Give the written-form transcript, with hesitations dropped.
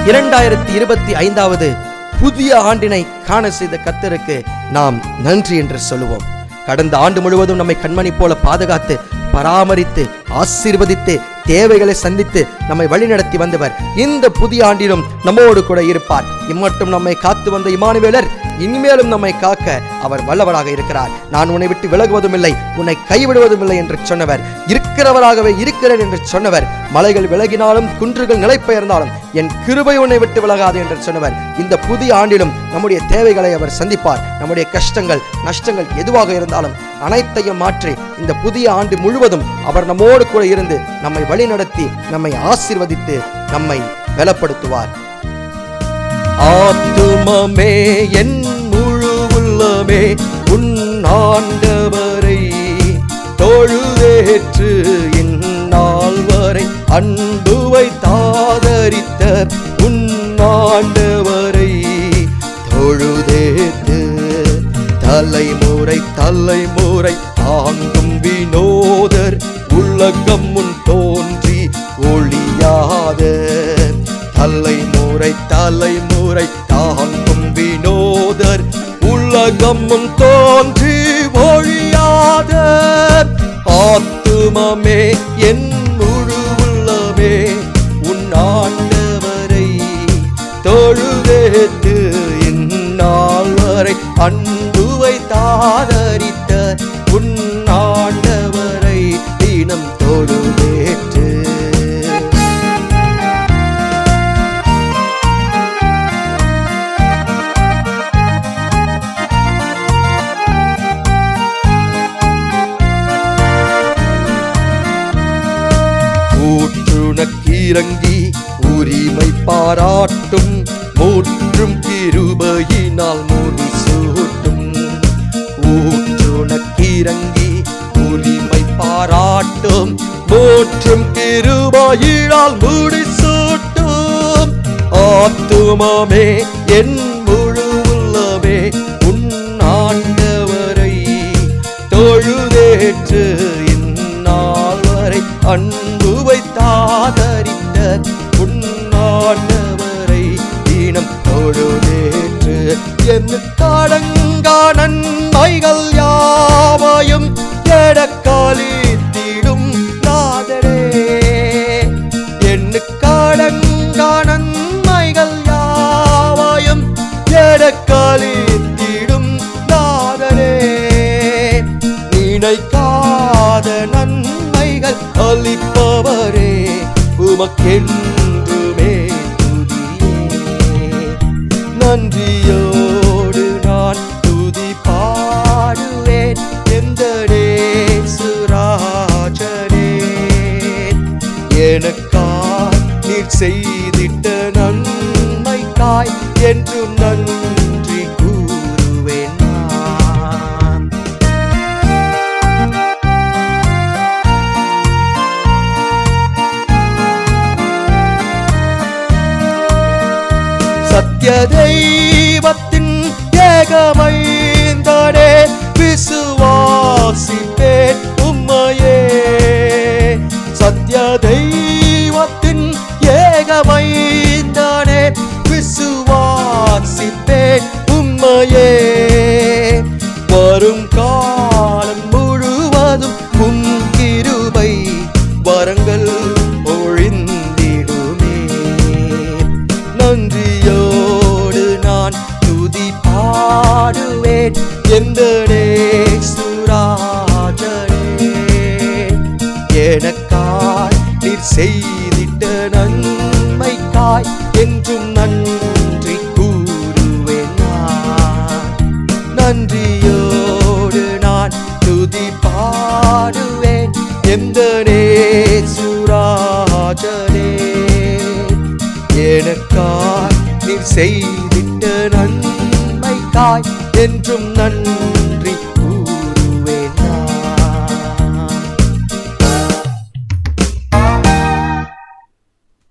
2025வது புதிய ஆண்டினை காண செய்த கர்த்தருக்கு நாம் நன்றி என்று சொல்லுவோம். கடந்த ஆண்டு முழுவதும் நம்மை கண்மணி போல பாதுகாத்து பராமரித்து ஆசீர்வதித்து தேவைகளை சந்தித்து நம்மை வழிநடத்தி வந்தவர் இந்த புதிய ஆண்டிலும் நம்மோடு கூட இருப்பார். இம்மட்டும் நம்மை காத்து வந்த இம்மானுவேலர் இனிமேலும் நம்மை காக்க அவர் வல்லவராக இருக்கிறார். நான் உன்னை விட்டு விலகுவதும் இல்லை, உன்னை கைவிடுவதும் இல்லை என்று சொன்னவர், இருக்கிறவராகவே இருக்கிறேன் என்று சொன்னவர், மலைகள் விலகினாலும் குன்றுகள் நிலைபெயர்ந்தாலும் என் கிருபை உன்னை விட்டு விலகாது என்று சொன்னவர் இந்த புதிய ஆண்டிலும் நம்முடைய தேவைகளை அவர் சந்திப்பார். நம்முடைய கஷ்டங்கள் நஷ்டங்கள் எதுவாக இருந்தாலும் அனைத்தையும் மாற்றி இந்த புதிய ஆண்டு முழுவதும் அவர் நம்மோடு கூட இருந்து நம்மை வழிநடத்தி நம்மை ஆசீர்வதித்து நம்மை பலப்படுத்துவார். ஆத்துமமே என் முழு உள்ளமே உன் ஆண்டவரை தொழுதேற்று இந்நாள் வரை அன்புவை தாதரித்த உன் ஆண்டவரை தொழுதேற்று தலைமுறை தலைமுறை தாங்கும் வினோதர் உலகம் முன் தோன்றி ஒளியாத தலைமுறை தலைமுறை தாங்கும் வினோதர் உலகம் முன் தோன்றி ஒளியாத ஆத்துமமே என் முழு உள்ளமே உன் ஆண்டவரை தொழுதேத்து இந்நாள் வரை அன்புவை தாதரித்த உன் ஆண்டவரை தினம் தொழுதேற்று. ஊற்றுனக்கிறங்கி உரிமை பாராட்டும் மூற்றும் கிருபையினால் முடிசூட்டும். ஊற்றுனக்கிறங்கி உரிமை பாராட்டும் மூற்றும் கிருபையினால் முடிசூட்டும். ஆத்துமமே என் முழு உள்ளமே உன் ஆண்டவரை தொழுதேற்று இந்நாள் வரை அன்புவை தாதரித்த உன் ஆண்டவரை தினம் தொழுதேற்று. என் கடங்கா நன்மைகள் யாவையும் எடக்காலித்திடும் நாதரே. என் கடங்கா நன்மைகள் யாவையும் எடக்காலித்திடும் நாதரே. நினைக்காத நன்மைகள் அளிப்பவரே உமக்கென்றுமே துதியே. நன்றியோடு நான் துதி பாடுவேன் எந்த நேசுராஜனே. எனக்காய் நீர் செய்திட்ட நன்மைக்காய் என்றும் நன்றி கூறுவேன் நான். சத்ய தெய்வத்தின் ஏகமைந்தனே விசுவாசிப்பேன் உம்மையே. சத்ய தெய்வத்தின் ஏகமைந்தனே விசுவாசிப்பேன் உம்மையே. வரும் காலம் முழுவதும் உம் கிருபை வரங்கள் ஒழிந்திடுமே. நன்றியோடு நான் துதி பாடுவேன் எந்த நேசுராஜனே. எனக்காய் நீர் செய்திட்ட நன்மைக்காய் என்றும் நன்றி கூறுவேன் நான். நன்றியோடு நான் துதி பாடுவேன் எந்த நேசுராஜனே. எனக்காய் நீர் செய்திட்ட நன்மைக்காய் என்றும் நன்றி